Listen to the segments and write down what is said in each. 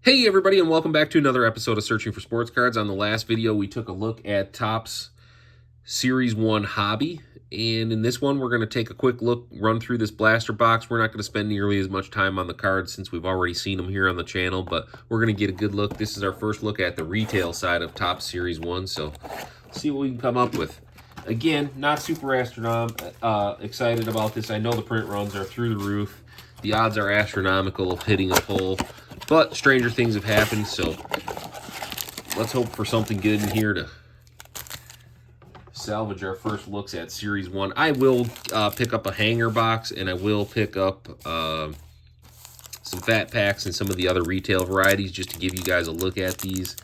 Hey everybody, and welcome back to another episode of Searching for Sports Cards. On the last video, we took a look at Topps Series 1 Hobby, and in this one, we're going to take a quick look, run through this blaster box. We're not going to spend nearly as much time on the cards since we've already seen them here on the channel, but we're going to get a good look. This is our first look at the retail side of Topps Series 1, so let's see what we can come up with. Again, not super excited about this. I know the print runs are through the roof. The odds are astronomical of hitting a pull, but stranger things have happened, so let's hope for something good in here to salvage our first looks at Series 1. I will pick up a hanger box, and I will pick up some fat packs and some of the other retail varieties just to give you guys a look at these.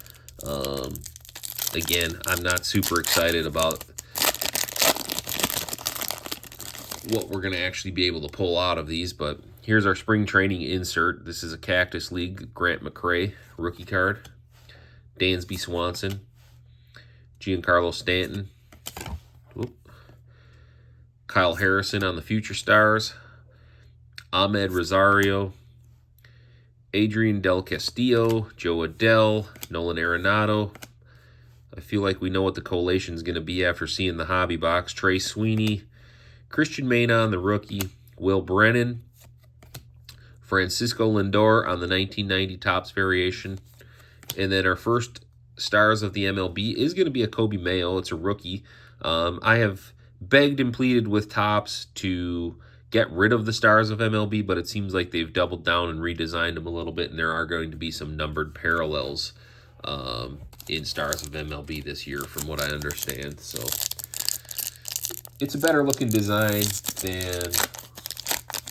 Again, I'm not super excited about what we're going to actually be able to pull out of these, but here's our spring training insert. This is a Cactus League Grant McCray rookie card. Dansby Swanson. Giancarlo Stanton. Oop. Kyle Harrison on the Future Stars. Ahmed Rosario. Adrian Del Castillo. Joe Adell. Nolan Arenado. I feel like we know what the collation is going to be after seeing the hobby box. Trey Sweeney. Christian Mena on the rookie. Will Brennan. Francisco Lindor on the 1990 Topps variation. And then our first Stars of the MLB is going to be a Kobe Mayo. It's a rookie. I have begged and pleaded with Topps to get rid of the Stars of MLB, but it seems like they've doubled down and redesigned them a little bit, and there are going to be some numbered parallels in Stars of MLB this year, from what I understand. So it's a better looking design than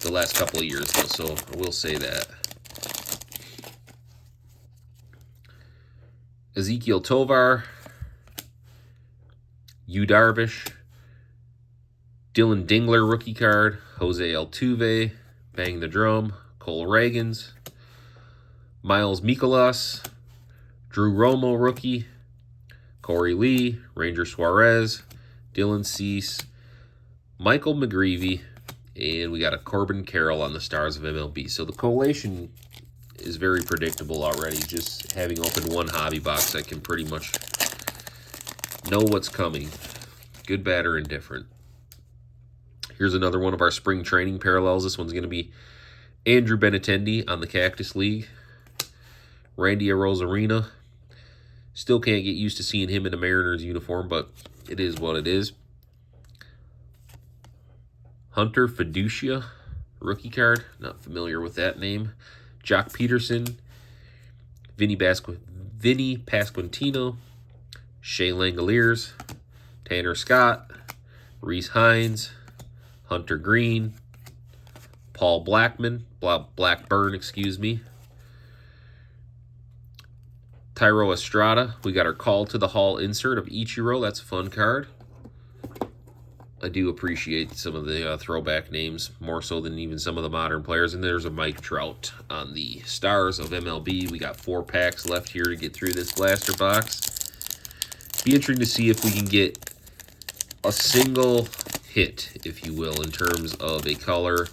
the last couple of years, though, so I will say that. Ezekiel Tovar, Yu Darvish, Dylan Dingler rookie card, Jose Altuve, Bang the Drum, Cole Ragans, Miles Mikolas, Drew Romo rookie, Corey Lee, Ranger Suarez, Dylan Cease, Michael McGreevy, and we got a Corbin Carroll on the Stars of MLB. So the collation is very predictable already. Just having opened one hobby box, I can pretty much know what's coming. Good, bad, or indifferent. Here's another one of our spring training parallels. This one's going to be Andrew Benintendi on the Cactus League. Randy Arozarena. Still can't get used to seeing him in a Mariners uniform, but it is what it is. Hunter Fiducia, rookie card. Not familiar with that name. Jock Peterson. Vinny Pasquantino. Shea Langoliers. Tanner Scott. Reese Hines. Hunter Green. Paul Blackburn, excuse me. Tyro Estrada. We got our Call to the Hall insert of Ichiro. That's a fun card. I do appreciate some of the throwback names, more so than even some of the modern players. And there's a Mike Trout on the Stars of MLB. We got 4 packs left here to get through this blaster box. Be interesting to see if we can get a single hit, if you will, in terms of a color,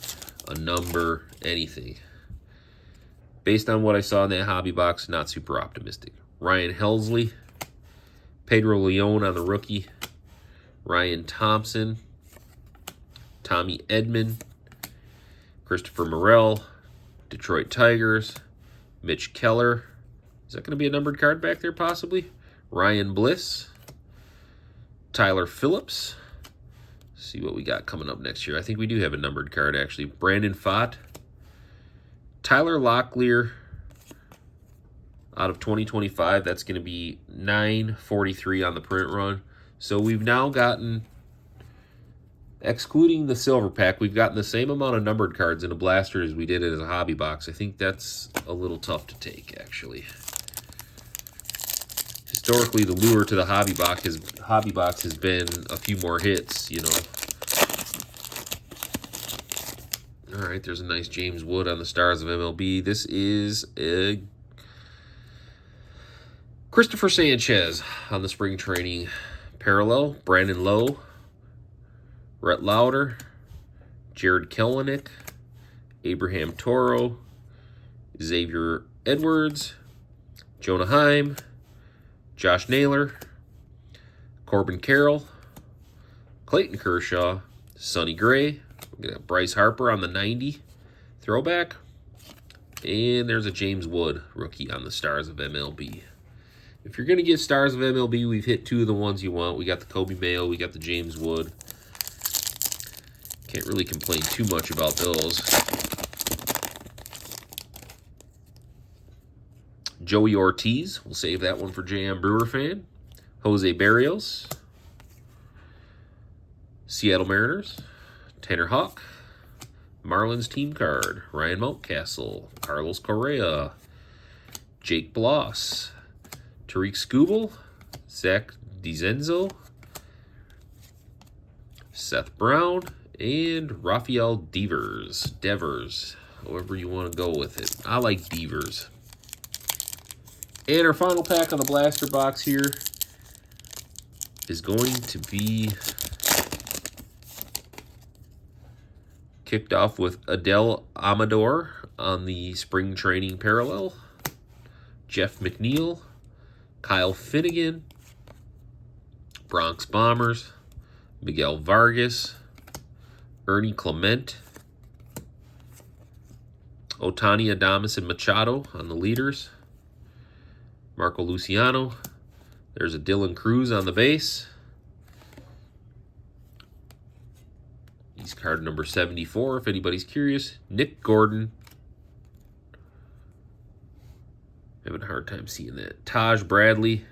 a number, anything. Based on what I saw in that hobby box, not super optimistic. Ryan Helsley, Pedro Leon on the rookie, Ryan Thompson, Tommy Edman, Christopher Morel, Detroit Tigers, Mitch Keller. Is that going to be a numbered card back there possibly? Ryan Bliss, Tyler Phillips. Let's see what we got coming up next year. I think we do have a numbered card, actually. Brandon Pfaadt, Tyler Locklear out of 2025. That's going to be 943 on the print run. So we've now gotten, excluding the silver pack, we've gotten the same amount of numbered cards in a blaster as we did as a hobby box. I think that's a little tough to take, actually. Historically, the lure to the hobby box has been a few more hits, you know. All right, there's a nice James Wood on the Stars of MLB. This is a Christopher Sanchez on the spring training parallel. Brandon Lowe, Rhett Lauder, Jared Kelenic, Abraham Toro, Xavier Edwards, Jonah Heim, Josh Naylor, Corbin Carroll, Clayton Kershaw, Sonny Gray. We got Bryce Harper on the 90 throwback. And there's a James Wood rookie on the Stars of MLB. If you're going to get Stars of MLB, we've hit two of the ones you want. We got the Kobe Mayo, we got the James Wood. Can't really complain too much about those. Joey Ortiz, we'll save that one for JM Brewer fan. Jose Barrios, Seattle Mariners, Tanner Houck, Marlins team card, Ryan Mountcastle, Carlos Correa, Jake Bloss, Tariq Skubal, Zach DiZenzo, Seth Brown, and Rafael Devers, however you want to go with it. I like Devers. And our final pack on the blaster box here is going to be kicked off with Adel Amador on the spring training parallel, Jeff McNeil, Kyle Finnegan, Bronx Bombers, Miguel Vargas, Ernie Clement, Otani, Adames, and Machado on the leaders, Marco Luciano. There's a Dylan Cruz on the base. He's card number 74, if anybody's curious. Nick Gordon. Having a hard time seeing that. Taj Bradley.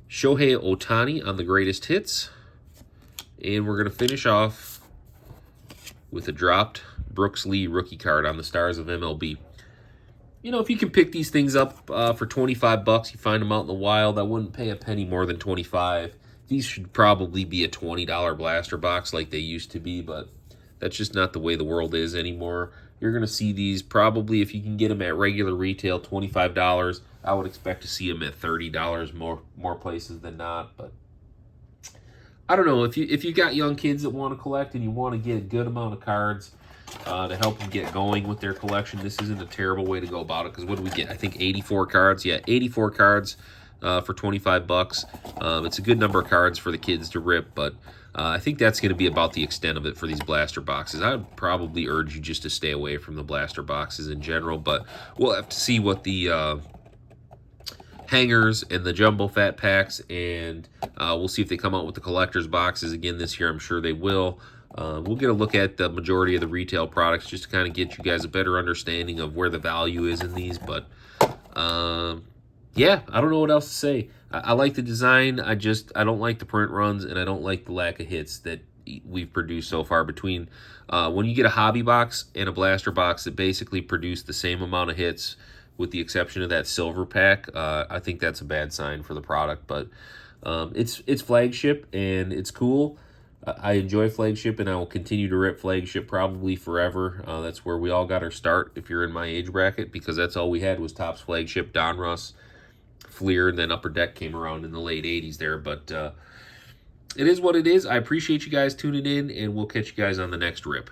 Shohei Otani on the greatest hits. And we're going to finish off with a dropped Brooks Lee rookie card on the Stars of MLB. You know, if you can pick these things up for 25 bucks, you find them out in the wild, I wouldn't pay a penny more than 25. These should probably be a $20 blaster box like they used to be, but that's just not the way the world is anymore. You're going to see these probably, if you can get them at regular retail, $25. I would expect to see them at $30 more places than not, but I don't know. If you got young kids that want to collect and you want to get a good amount of cards to help them get going with their collection, this isn't a terrible way to go about it. Because what do we get? I think 84 cards. Yeah, 84 cards for 25 bucks. It's a good number of cards for the kids to rip, but I think that's going to be about the extent of it for these blaster boxes. I would probably urge you just to stay away from the blaster boxes in general, but we'll have to see what the hangers and the jumbo fat packs, and we'll see if they come out with the collector's boxes again this year. I'm sure they will. We'll get a look at the majority of the retail products just to kind of get you guys a better understanding of where the value is in these. But yeah, I don't know what else to say. I like the design. I don't like the print runs, and I don't like the lack of hits that we've produced so far. Between when you get a hobby box and a blaster box that basically produce the same amount of hits, with the exception of that silver pack, I think that's a bad sign for the product. But it's flagship, and it's cool. I enjoy flagship, and I will continue to rip flagship probably forever. That's where we all got our start if you're in my age bracket, because that's all we had was Topps flagship, Donruss, Fleer, and then Upper Deck came around in the late 80s there. But it is what it is. I appreciate you guys tuning in, and we'll catch you guys on the next rip.